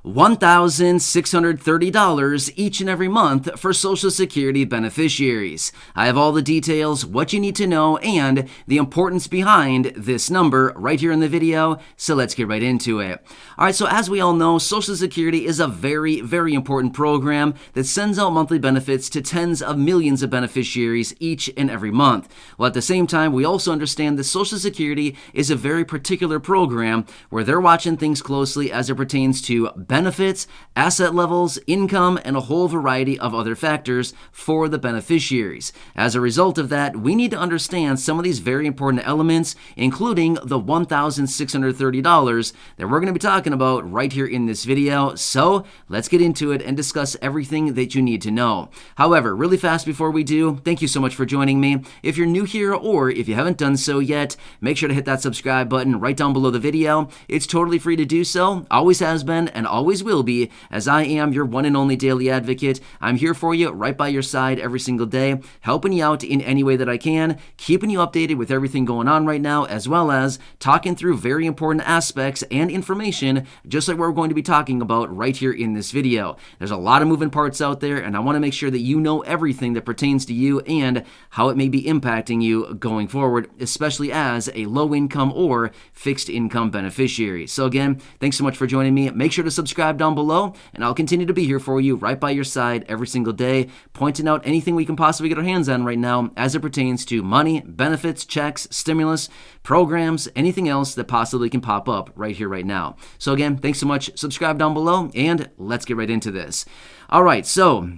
$1,630 each and every month for Social Security beneficiaries. I have all the details, what you need to know, and the importance behind this number right here in the video, so let's get right into it. Alright, so as we all know, Social Security is a very, very important program that sends out monthly benefits to tens of millions of beneficiaries each and every month. Well, at the same time, we also understand that Social Security is a very particular program where they're watching things closely as it pertains to benefits, asset levels, income, and a whole variety of other factors for the beneficiaries. As a result of that, we need to understand some of these very important elements, including the $1,630 that we're going to be talking about right here in this video. So let's get into it and discuss everything that you need to know. However, really fast before we do, thank you so much for joining me. If you're new here or if you haven't done so yet, make sure to hit that subscribe button right down below the video. It's totally free to do so, always has been, and always will be, as I am your one and only daily advocate. I'm here for you, right by your side every single day, helping you out in any way that I can, keeping you updated with everything going on right now, as well as talking through very important aspects and information, just like we're going to be talking about right here in this video. There's a lot of moving parts out there, and I want to make sure that you know everything that pertains to you and how it may be impacting you going forward, especially as a low-income or fixed-income beneficiary. So again, thanks so much for joining me. Make sure to subscribe down below, and I'll continue to be here for you right by your side every single day, pointing out anything we can possibly get our hands on right now as it pertains to money, benefits, checks, stimulus, programs, anything else that possibly can pop up right here, right now. So again, thanks so much. Subscribe down below, and let's get right into this. All right, so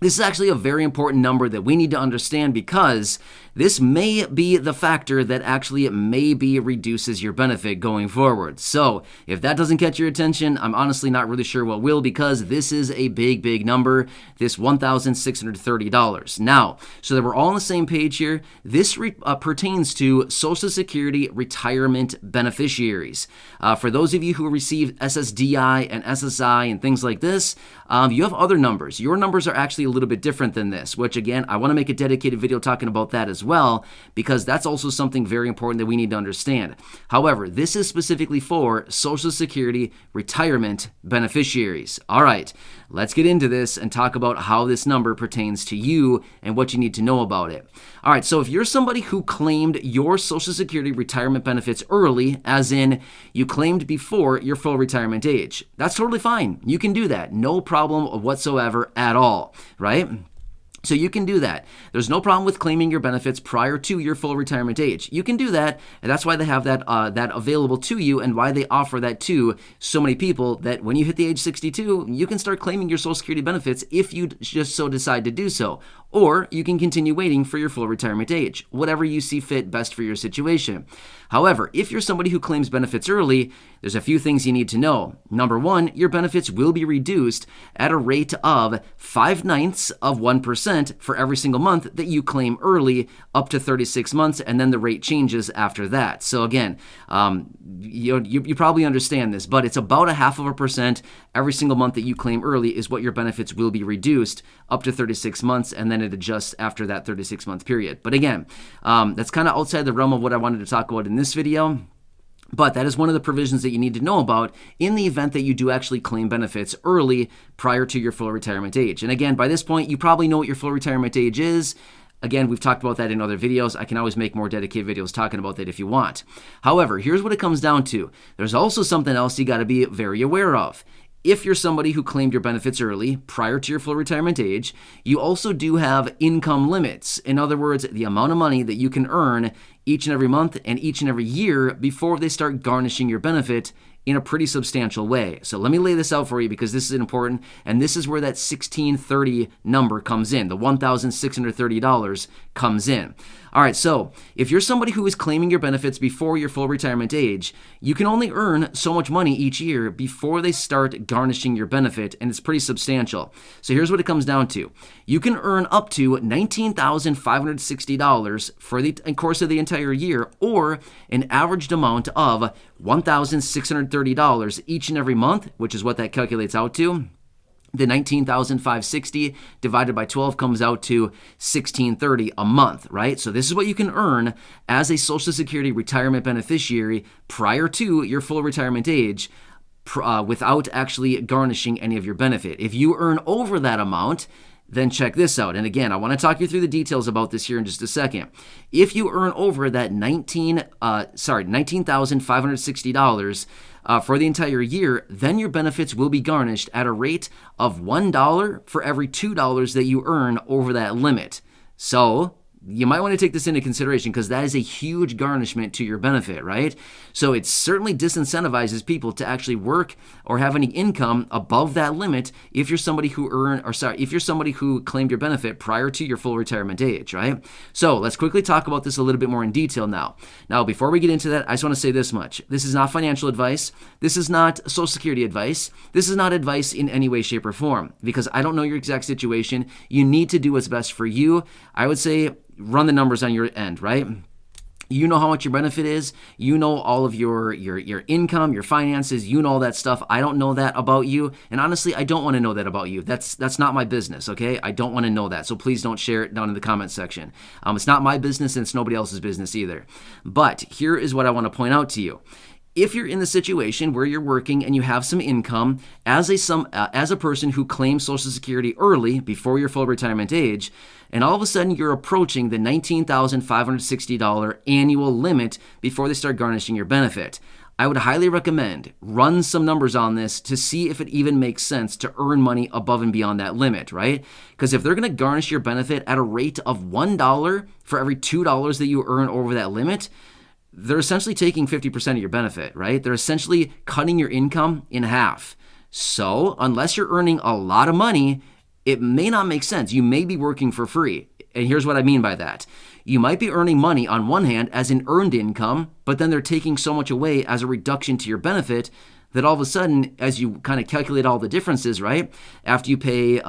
this is actually a very important number that we need to understand because this may be the factor that actually maybe reduces your benefit going forward. So if that doesn't catch your attention, I'm honestly not really sure what will, because this is a big, big number, this $1,630. Now, so that we're all on the same page here, this pertains to Social Security retirement beneficiaries. For those of you who receive SSDI and SSI and things like this, you have other numbers. Your numbers are actually a little bit different than this, which again, I want to make a dedicated video talking about that as well, because that's also something very important that we need to understand. However, this is specifically for Social Security retirement beneficiaries. All right, let's get into this and talk about how this number pertains to you and what you need to know about it. All right, so if you're somebody who claimed your Social Security retirement benefits early, as in you claimed before your full retirement age, that's totally fine. You can do that. No problem whatsoever at all, right? So you can do that. There's no problem with claiming your benefits prior to your full retirement age. You can do that, and that's why they have that available to you, and why they offer that to so many people, that when you hit the age 62, you can start claiming your Social Security benefits if you just so decide to do so. Or you can continue waiting for your full retirement age, whatever you see fit best for your situation. However, if you're somebody who claims benefits early, there's a few things you need to know. Number one, your benefits will be reduced at a rate of 0.5% for every single month that you claim early, up to 36 months, and then the rate changes after that. So again, you probably understand this, but it's about 0.5% every single month that you claim early is what your benefits will be reduced up to 36 months, and then it adjusts after that 36-month period. But again, that's kind of outside the realm of what I wanted to talk about in this video. But that is one of the provisions that you need to know about in the event that you do actually claim benefits early prior to your full retirement age. And again, by this point, you probably know what your full retirement age is. Again, we've talked about that in other videos. I can always make more dedicated videos talking about that if you want. However, here's what it comes down to. There's also something else you got to be very aware of. If you're somebody who claimed your benefits early, prior to your full retirement age, you also do have income limits. In other words, the amount of money that you can earn each and every month and each and every year before they start garnishing your benefit in a pretty substantial way. So let me lay this out for you, because this is important, and this is where that 1630 number comes in. The $1,630 comes in. All right, so if you're somebody who is claiming your benefits before your full retirement age, you can only earn so much money each year before they start garnishing your benefit, and it's pretty substantial. So here's what it comes down to. You can earn up to $19,560 for the course of the entire year, or an averaged amount of $1,630 each and every month, which is what that calculates out to. The $19,560 divided by 12 comes out to $1,630 a month, right? So this is what you can earn as a Social Security retirement beneficiary prior to your full retirement age without actually garnishing any of your benefit. If you earn over that amount, then check this out. And again, I want to talk you through the details about this here in just a second. If you earn over that $19,560 for the entire year, then your benefits will be garnished at a rate of $1 for every $2 that you earn over that limit. So you might want to take this into consideration because that is a huge garnishment to your benefit, right? So it certainly disincentivizes people to actually work or have any income above that limit if you're somebody who if you're somebody who claimed your benefit prior to your full retirement age, right? So let's quickly talk about this a little bit more in detail now. Now, before we get into that, I just want to say this much. This is not financial advice. This is not Social Security advice. This is not advice in any way, shape, or form because I don't know your exact situation. You need to do what's best for you. I would say run the numbers on your end, right? You know how much your benefit is. You know all of your income, your finances. You know all that stuff. I don't know that about you. And honestly, I don't want to know that about you. That's not my business, okay? I don't want to know that. So please don't share it down in the comment section. It's not my business and it's nobody else's business either. But here is what I want to point out to you. If you're in the situation where you're working and you have some income as a person who claims Social Security early before your full retirement age, and all of a sudden you're approaching the $19,560 annual limit before they start garnishing your benefit, I would highly recommend run some numbers on this to see if it even makes sense to earn money above and beyond that limit, right? Because if they're going to garnish your benefit at a rate of $1 for every $2 that you earn over that limit, they're essentially taking 50% of your benefit, right? They're essentially cutting your income in half. So unless you're earning a lot of money, it may not make sense. You may be working for free. And here's what I mean by that. You might be earning money on one hand as an earned income, but then they're taking so much away as a reduction to your benefit that all of a sudden, as you kind of calculate all the differences, right? After you pay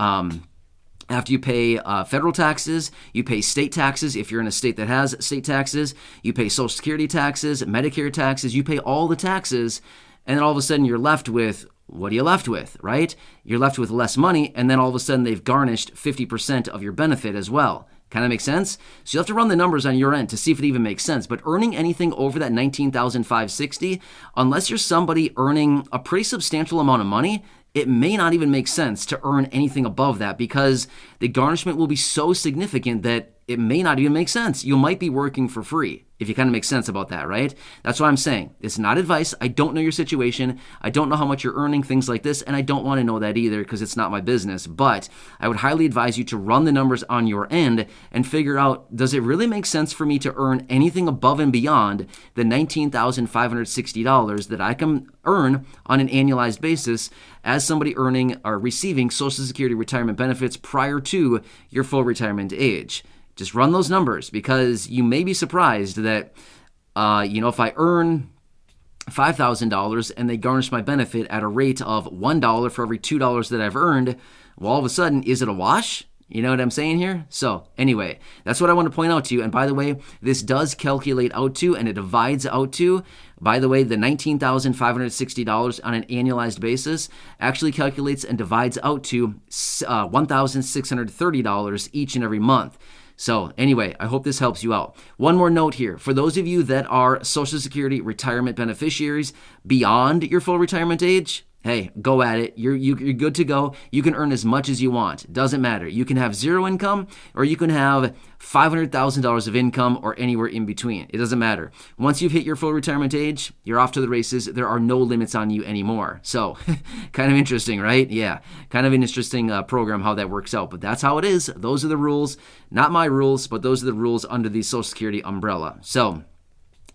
federal taxes, you pay state taxes if you're in a state that has state taxes, you pay Social Security taxes, Medicare taxes, you pay all the taxes, and then all of a sudden you're left with, what are you left with, right? You're left with less money, and then all of a sudden they've garnished 50% of your benefit as well. Kind of make sense? So you have to run the numbers on your end to see if it even makes sense. But earning anything over that $19,560, unless you're somebody earning a pretty substantial amount of money, it may not even make sense to earn anything above that because the garnishment will be so significant that it may not even make sense. You might be working for free, if you kind of make sense about that, right? That's what I'm saying. It's not advice. I don't know your situation. I don't know how much you're earning, things like this, and I don't want to know that either because it's not my business. But I would highly advise you to run the numbers on your end and figure out, does it really make sense for me to earn anything above and beyond the $19,560 that I can earn on an annualized basis as somebody earning or receiving Social Security retirement benefits prior to your full retirement age? Just run those numbers because you may be surprised that, if I earn $5,000 and they garnish my benefit at a rate of $1 for every $2 that I've earned, well, all of a sudden, is it a wash? You know what I'm saying here? So anyway, that's what I want to point out to you. And by the way, this does calculate out to, and it divides out to, by the way, the $19,560 on an annualized basis actually calculates and divides out to $1,630 each and every month. So anyway, I hope this helps you out. One more note here. For those of you that are Social Security retirement beneficiaries beyond your full retirement age, hey, go at it. You're good to go. You can earn as much as you want. Doesn't matter. You can have zero income or you can have $500,000 of income or anywhere in between. It doesn't matter. Once you've hit your full retirement age, you're off to the races. There are no limits on you anymore. So kind of interesting, right? Yeah, kind of an interesting program how that works out. But that's how it is. Those are the rules. Not my rules, but those are the rules under the Social Security umbrella. So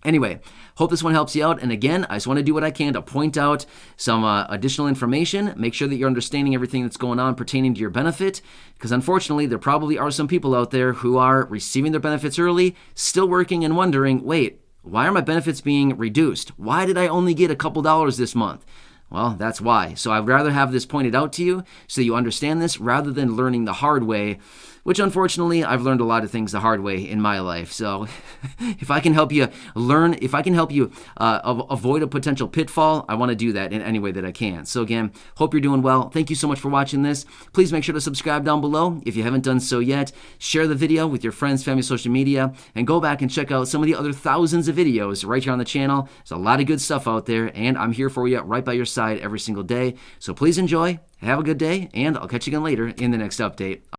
anyway, hope this one helps you out. And again, I just want to do what I can to point out some additional information. Make sure that you're understanding everything that's going on pertaining to your benefit. Because unfortunately, there probably are some people out there who are receiving their benefits early, still working and wondering, wait, why are my benefits being reduced? Why did I only get a couple dollars this month? Well, that's why. So I'd rather have this pointed out to you so you understand this rather than learning the hard way which unfortunately I've learned a lot of things the hard way in my life. So if I can help you learn, if I can help you avoid a potential pitfall, I want to do that in any way that I can. So again, hope you're doing well. Thank you so much for watching this. Please make sure to subscribe down below if you haven't done so yet. Share the video with your friends, family, social media, and go back and check out some of the other thousands of videos right here on the channel. There's a lot of good stuff out there, and I'm here for you right by your side every single day. So please enjoy, have a good day, and I'll catch you again later in the next update.